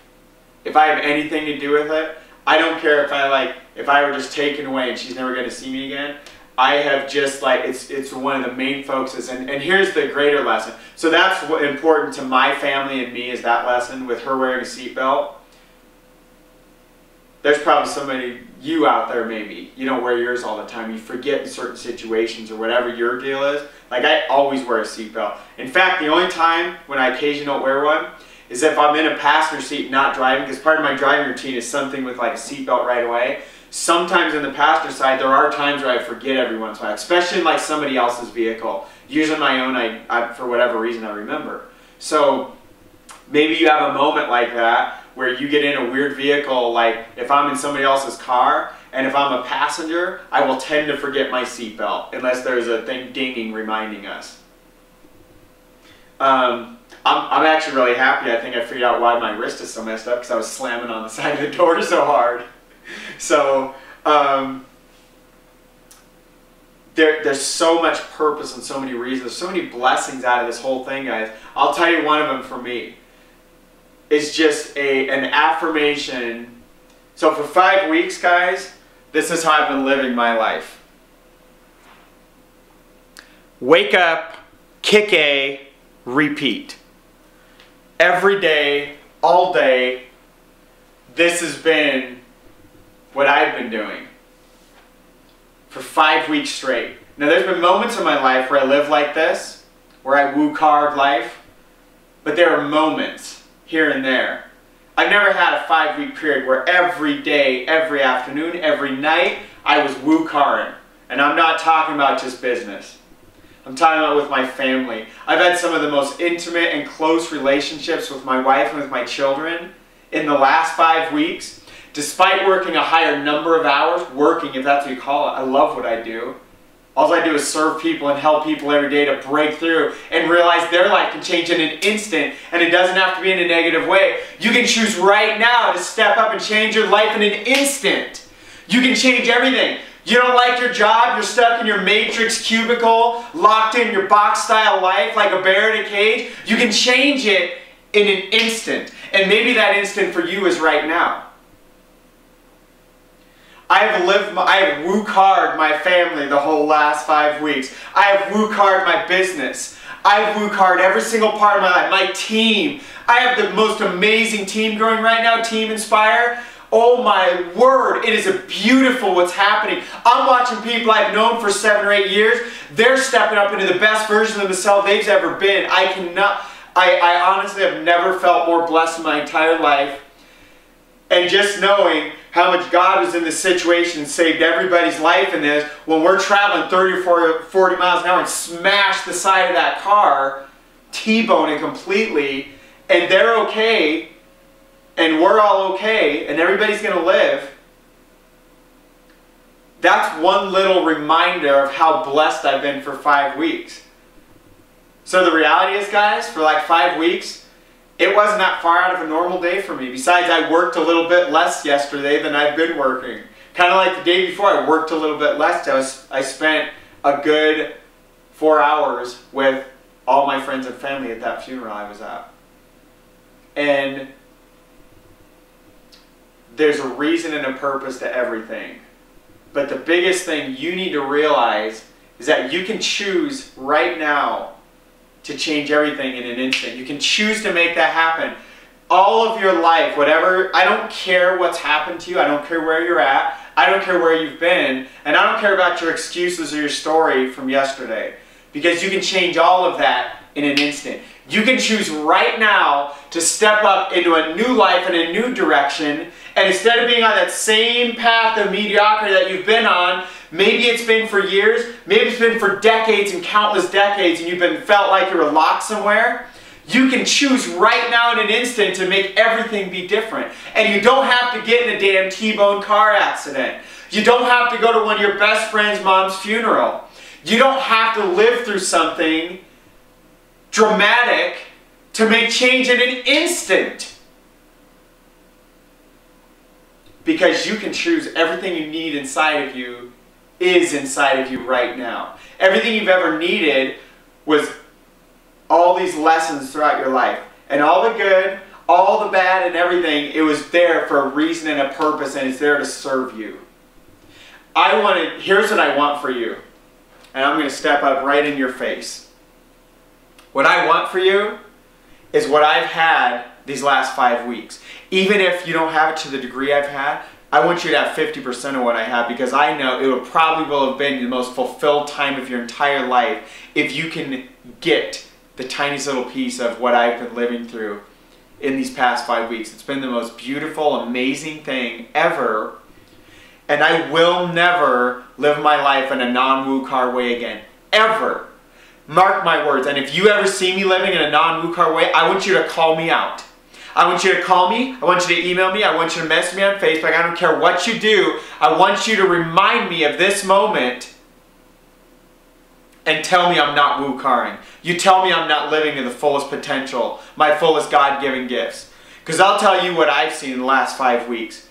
If I have anything to do with it, I don't care if I were just taken away and she's never going to see me again. I have just like, it's one of the main focuses. And here's the greater lesson. So that's what important to my family and me is that lesson with her wearing a seatbelt. There's probably somebody, you out there maybe, you don't wear yours all the time. You forget in certain situations or whatever your deal is. Like I always wear a seatbelt. In fact, the only time when I occasionally don't wear one is if I'm in a passenger seat not driving, because part of my driving routine is something with like a seatbelt right away. Sometimes in the passenger side, there are times where I forget every once in a while, especially in like somebody else's vehicle. Using my own, I for whatever reason, I remember. So maybe you have a moment like that where you get in a weird vehicle, like if I'm in somebody else's car, and if I'm a passenger, I will tend to forget my seatbelt, unless there's a thing dinging reminding us. I'm actually really happy. I think I figured out why my wrist is so messed up, because I was slamming on the side of the door so hard. So there's so much purpose and so many reasons, so many blessings out of this whole thing, guys. I'll tell you one of them for me. It's just an affirmation. So for 5 weeks, guys, this is how I've been living my life. Wake up, kick A, repeat. Every day, all day, this has been what I've been doing for 5 weeks straight. Now there's been moments in my life where I live like this, where I woo-card life, but there are moments here and there. I've never had a 5-week period where every day, every afternoon, every night, I was woo-carding. And I'm not talking about just business. I'm talking about with my family. I've had some of the most intimate and close relationships with my wife and with my children in the last 5 weeks. Despite working a higher number of hours, working if that's what you call it, I love what I do. All I do is serve people and help people every day to break through and realize their life can change in an instant, and it doesn't have to be in a negative way. You can choose right now to step up and change your life in an instant. You can change everything. You don't like your job, you're stuck in your matrix cubicle, locked in your box-style life like a bear in a cage. You can change it in an instant. And maybe that instant for you is right now. I have woo-card my family the whole last 5 weeks. I have woo-card my business. I have woo-card every single part of my life. My team. I have the most amazing team growing right now, Team Inspire. Oh my word, it is beautiful what's happening. I'm watching people I've known for 7 or 8 years. They're stepping up into the best version of themselves they've ever been. I honestly have never felt more blessed in my entire life. And just knowing how much God was in this situation and saved everybody's life in this, when we're traveling 30 or 40 miles an hour and smash the side of that car, T-bone it completely, and they're okay, and we're all okay, and everybody's going to live. That's one little reminder of how blessed I've been for 5 weeks. So the reality is, guys, for like 5 weeks, it wasn't that far out of a normal day for me. Besides, I worked a little bit less yesterday than I've been working. Kind of like the day before, I worked a little bit less. I spent a good 4 hours with all my friends and family at that funeral I was at. And there's a reason and a purpose to everything. But the biggest thing you need to realize is that you can choose right now to change everything in an instant. You can choose to make that happen. All of your life, whatever, I don't care what's happened to you, I don't care where you're at, I don't care where you've been, and I don't care about your excuses or your story from yesterday. Because you can change all of that in an instant. You can choose right now to step up into a new life and a new direction, and instead of being on that same path of mediocrity that you've been on, maybe it's been for years, maybe it's been for decades and countless decades, and you've felt like you were locked somewhere. You can choose right now in an instant to make everything be different. And you don't have to get in a damn T-bone car accident. You don't have to go to one of your best friend's mom's funeral. You don't have to live through something dramatic to make change in an instant. Because you can choose everything you need inside of you is inside of you right now. Everything you've ever needed was all these lessons throughout your life. And all the good, all the bad and everything, it was there for a reason and a purpose, and it's there to serve you. Here's what I want for you. And I'm going to step up right in your face. What I want for you is what I've had these last 5 weeks. Even if you don't have it to the degree I've had, I want you to have 50% of what I have, because I know it will have been the most fulfilled time of your entire life if you can get the tiniest little piece of what I've been living through in these past 5 weeks. It's been the most beautiful, amazing thing ever. And I will never live my life in a non-woo car way again. Ever. Mark my words. And if you ever see me living in a non-woo car way, I want you to call me out. I want you to call me. I want you to email me. I want you to message me on Facebook. I don't care what you do. I want you to remind me of this moment and tell me I'm not woo-carring. You tell me I'm not living to the fullest potential, my fullest God-given gifts. Because I'll tell you what I've seen in the last 5 weeks.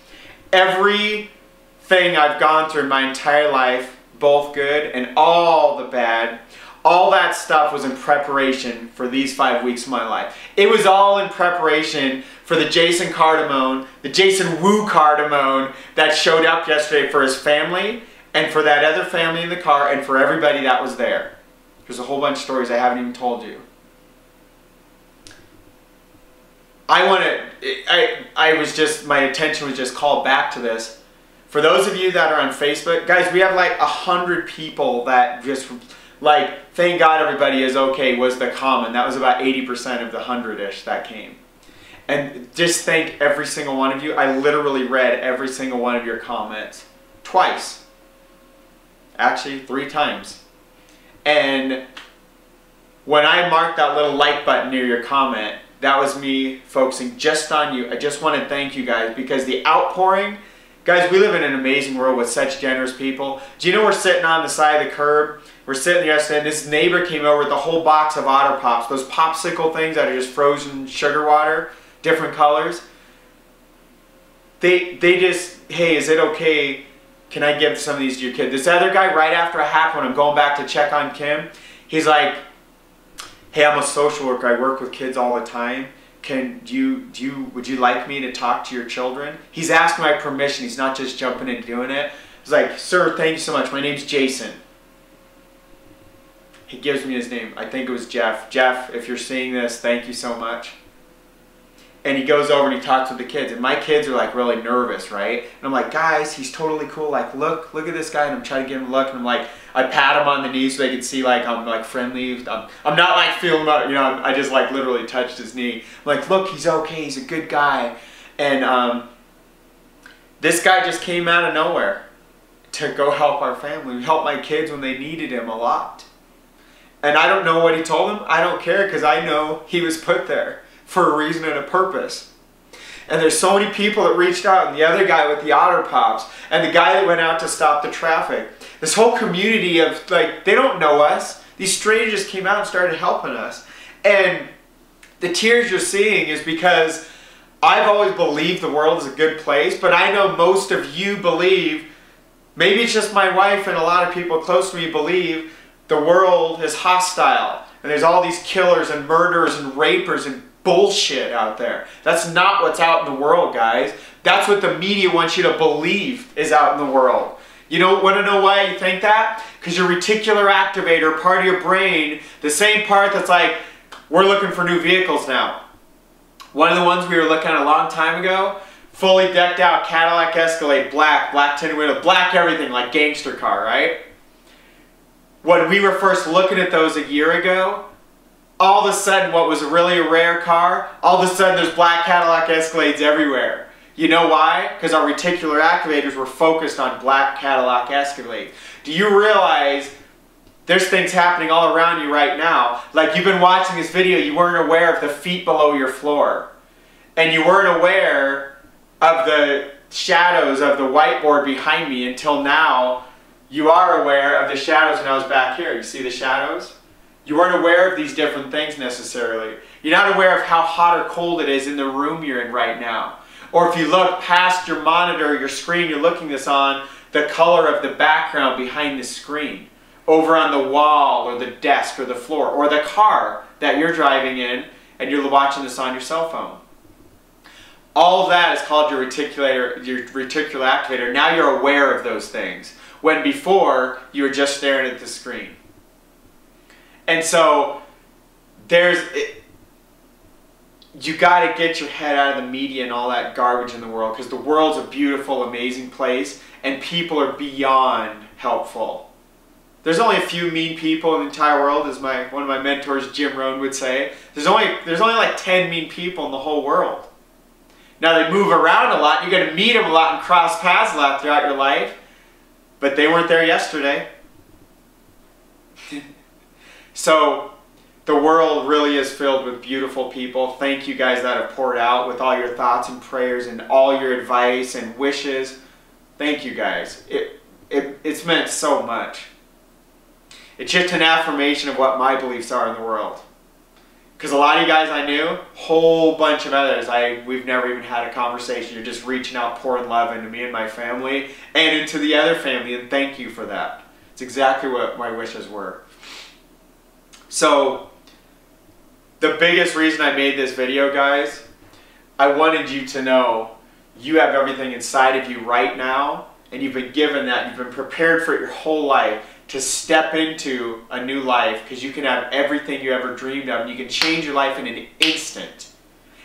Everything I've gone through in my entire life, both good and all the bad, all that stuff was in preparation for these 5 weeks of my life. It was all in preparation for the Jason Cardamone, the Jason Woo Cardamone that showed up yesterday for his family and for that other family in the car and for everybody that was there. There's a whole bunch of stories I haven't even told you. My attention was just called back to this. For those of you that are on Facebook, guys, we have like 100 people that just like, thank God everybody is okay was the comment. That was about 80% of the 100-ish that came. And just thank every single one of you. I literally read every single one of your comments. Twice. Actually, 3 times. And when I marked that little like button near your comment, that was me focusing just on you. I just want to thank you guys, because the outpouring, Guys, we live in an amazing world with such generous people. Do you know we're sitting on the side of the curb? We're sitting there yesterday, and this neighbor came over with a whole box of Otter Pops, those popsicle things that are just frozen sugar water, different colors. They just, hey, is it okay? Can I give some of these to your kid? This other guy, right after it happened, when I'm going back to check on Kim, he's like, hey, I'm a social worker. I work with kids all the time. Would you like me to talk to your children? He's asking my permission. He's not just jumping in and doing it. He's like, sir, thank you so much. My name's Jason. He gives me his name. I think it was Jeff. Jeff, if you're seeing this, thank you so much. And he goes over and he talks with the kids. And my kids are like really nervous, right? And I'm like, guys, he's totally cool. Like, look at this guy. And I'm trying to get him a look. And I'm like, I pat him on the knee so they can see like I'm like friendly. I'm not like feeling about, you know, I just like literally touched his knee. I'm like, look, he's okay. He's a good guy. And this guy just came out of nowhere to go help our family. Help my kids when they needed him a lot. And I don't know what he told them. I don't care because I know he was put there for a reason and a purpose. And there's so many people that reached out, and the other guy with the Otter Pops, and the guy that went out to stop the traffic. This whole community of, like, they don't know us. These strangers came out and started helping us. And the tears you're seeing is because I've always believed the world is a good place, but I know most of you believe, maybe it's just my wife and a lot of people close to me believe, the world is hostile, and there's all these killers and murderers and rapers and bullshit out there. That's not what's out in the world, guys. That's what the media wants you to believe is out in the world. You don't want to know why you think that? Because your reticular activator, part of your brain, the same part that's like, we're looking for new vehicles now. One of the ones we were looking at a long time ago, fully decked out Cadillac Escalade, black tinted window, black everything, like gangster car, right? When we were first looking at those a year ago, all of a sudden what was really a rare car, all of a sudden there's black Cadillac Escalades everywhere. You know why? Because our reticular activators were focused on black Cadillac Escalades. Do you realize there's things happening all around you right now? Like you've been watching this video, you weren't aware of the feet below your floor. And you weren't aware of the shadows of the whiteboard behind me until now. You are aware of the shadows when I was back here. You see the shadows? You weren't aware of these different things necessarily. You're not aware of how hot or cold it is in the room you're in right now. Or if you look past your monitor, your screen you're looking this on, the color of the background behind the screen. Over on the wall or the desk or the floor or the car that you're driving in and you're watching this on your cell phone. All of that is called your reticular activator. Now you're aware of those things. When before, you were just staring at the screen. And so, you got to get your head out of the media and all that garbage in the world, because the world's a beautiful, amazing place, and people are beyond helpful. There's only a few mean people in the entire world, as one of my mentors, Jim Rohn, would say. There's only like 10 mean people in the whole world. Now, they move around a lot, and you're going to meet them a lot and cross paths a lot throughout your life. But they weren't there yesterday. So the world really is filled with beautiful people. Thank you guys that have poured out with all your thoughts and prayers and all your advice and wishes. Thank you guys. It's meant so much. It's just an affirmation of what my beliefs are in the world. Because a lot of you guys I knew, whole bunch of others, we've never even had a conversation. You're just reaching out, pouring love into me and my family, and into the other family, and thank you for that. It's exactly what my wishes were. So, the biggest reason I made this video, guys, I wanted you to know you have everything inside of you right now, and you've been given that, you've been prepared for it your whole life, to step into a new life, because you can have everything you ever dreamed of and you can change your life in an instant.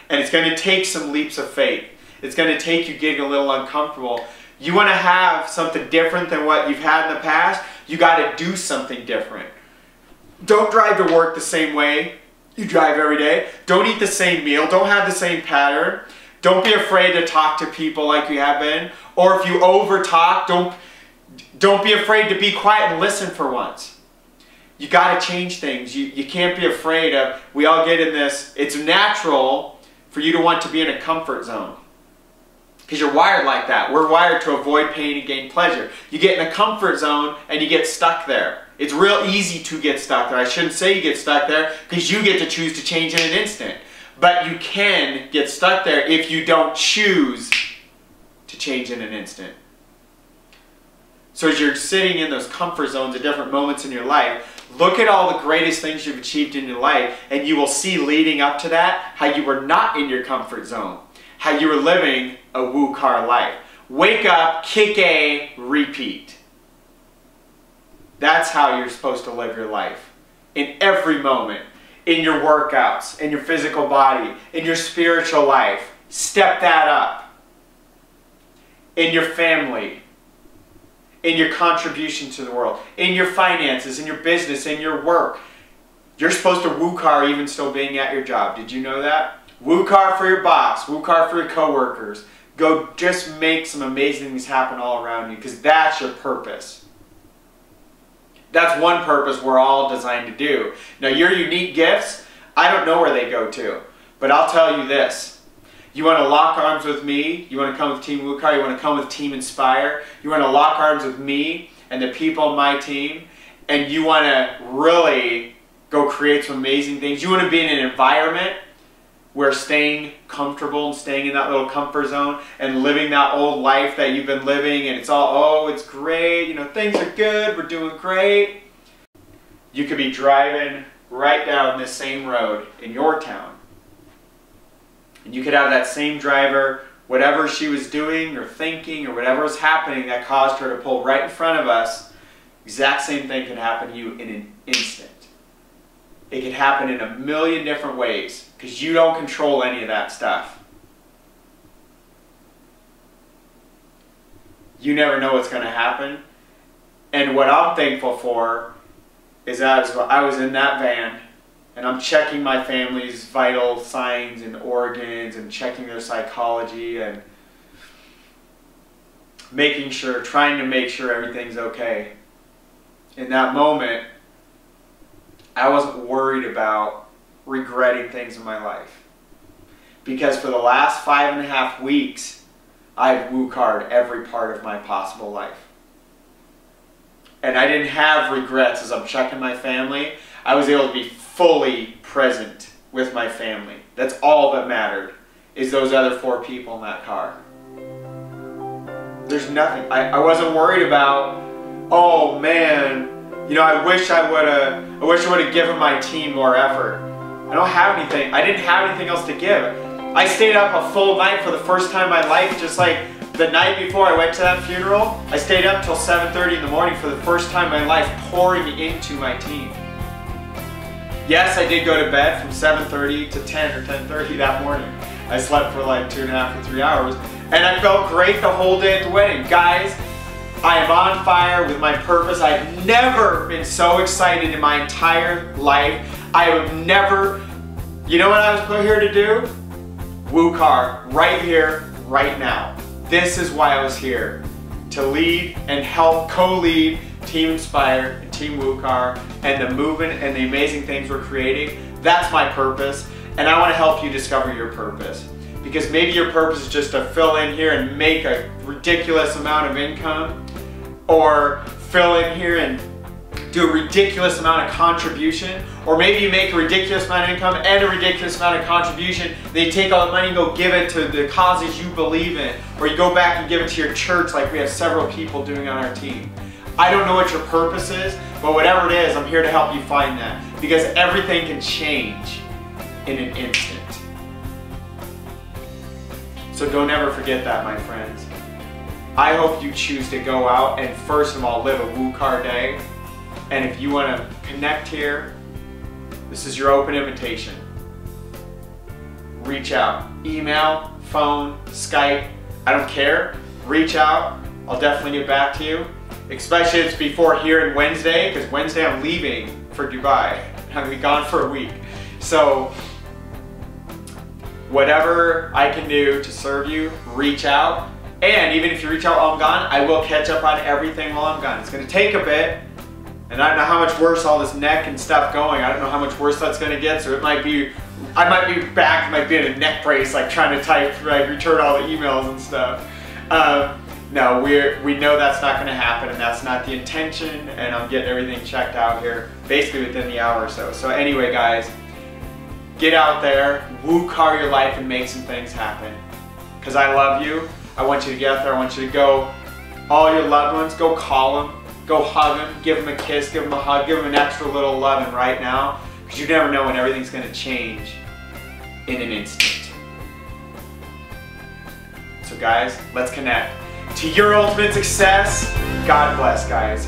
And it's going to take some leaps of faith. It's going to take you getting a little uncomfortable. You want to have something different than what you've had in the past, you got to do something different. Don't drive to work the same way you drive every day. Don't eat the same meal. Don't have the same pattern. Don't be afraid to talk to people like you have been. Or if you over talk, don't be afraid to be quiet and listen for once. You got to change things. You can't be afraid of, we all get in this, it's natural for you to want to be in a comfort zone. Because you're wired like that. We're wired to avoid pain and gain pleasure. You get in a comfort zone and you get stuck there. It's real easy to get stuck there. I shouldn't say you get stuck there because you get to choose to change in an instant. But you can get stuck there if you don't choose to change in an instant. So as you're sitting in those comfort zones at different moments in your life, look at all the greatest things you've achieved in your life, and you will see leading up to that how you were not in your comfort zone, how you were living a woo-car life. Wake up, kick A, repeat. That's how you're supposed to live your life. In every moment. In your workouts, in your physical body, in your spiritual life. Step that up. In your family. In your contribution to the world. In your finances, in your business, in your work. You're supposed to woo-car even still being at your job. Did you know that? Woo-car for your boss. Woo-car for your coworkers. Go just make some amazing things happen all around you because that's your purpose. That's one purpose we're all designed to do. Now your unique gifts, I don't know where they go to, but I'll tell you this. You want to lock arms with me, you want to come with Team Woo-car, you want to come with Team Inspire, you want to lock arms with me and the people on my team, and you want to really go create some amazing things. You want to be in an environment where staying comfortable and staying in that little comfort zone and living that old life that you've been living and it's all, oh, it's great, you know, things are good, we're doing great. You could be driving right down this same road in your town. And you could have that same driver, whatever she was doing or thinking or whatever was happening that caused her to pull right in front of us, exact same thing could happen to you in an instant. It could happen in a million different ways because you don't control any of that stuff. You never know what's going to happen. And what I'm thankful for is that I was in that van and I'm checking my family's vital signs and organs and checking their psychology and making sure, trying to make sure everything's okay. In that moment, I wasn't worried about regretting things in my life. Because for the last 5.5 weeks, I've woo-carred every part of my possible life. And I didn't have regrets as I'm checking my family. I was able to be fully present with my family. That's all that mattered, is those other 4 people in that car. There's nothing. I wasn't worried about, oh man, you know, I wish I would have given my team more effort. I don't have anything. I didn't have anything else to give. I stayed up a full night for the first time in my life, just like the night before I went to that funeral. I stayed up till 7:30 in the morning for the first time in my life, pouring into my team. Yes, I did go to bed from 7:30 to 10 or 10:30 that morning. I slept for like 2.5 to 3 hours, and I felt great the whole day at the wedding. Guys, I am on fire with my purpose. I've never been so excited in my entire life. I have never, you know what I was put here to do? Woo-car, right here, right now. This is why I was here, to lead and help co-lead Team Inspire and Team Woo-car and the movement and the amazing things we're creating. That's my purpose, and I want to help you discover your purpose. Because maybe your purpose is just to fill in here and make a ridiculous amount of income, or fill in here and do a ridiculous amount of contribution, or maybe you make a ridiculous amount of income and a ridiculous amount of contribution, then you take all the money and go give it to the causes you believe in, or you go back and give it to your church like we have several people doing on our team. I don't know what your purpose is, but whatever it is, I'm here to help you find that, because everything can change in an instant. So don't ever forget that, my friends. I hope you choose to go out and first of all live a woo-car day. And if you want to connect here, this is your open invitation. Reach out. Email, phone, Skype, I don't care. Reach out. I'll definitely get back to you. Especially if it's before here in Wednesday, because Wednesday I'm leaving for Dubai. I'm going to be gone for a week. So whatever I can do to serve you, reach out. And even if you reach out while I'm gone, I will catch up on everything while I'm gone. It's going to take a bit, And I don't know how much worse all this neck and stuff going. I don't know how much worse that's gonna get. So it might be, I might be back, might be in a neck brace, like trying to type, like return all the emails and stuff. No, we know that's not gonna happen, and that's not the intention, and I'm getting everything checked out here, basically within the hour or so. So anyway, guys, get out there, woo car your life, and make some things happen. Because I love you. I want you to get out there. I want you to go, all your loved ones, go call them, go hug them, give them a kiss, give them a hug, give them an extra little loving right now. Because you never know when everything's gonna change in an instant. So guys, let's connect. To your ultimate success, God bless, guys.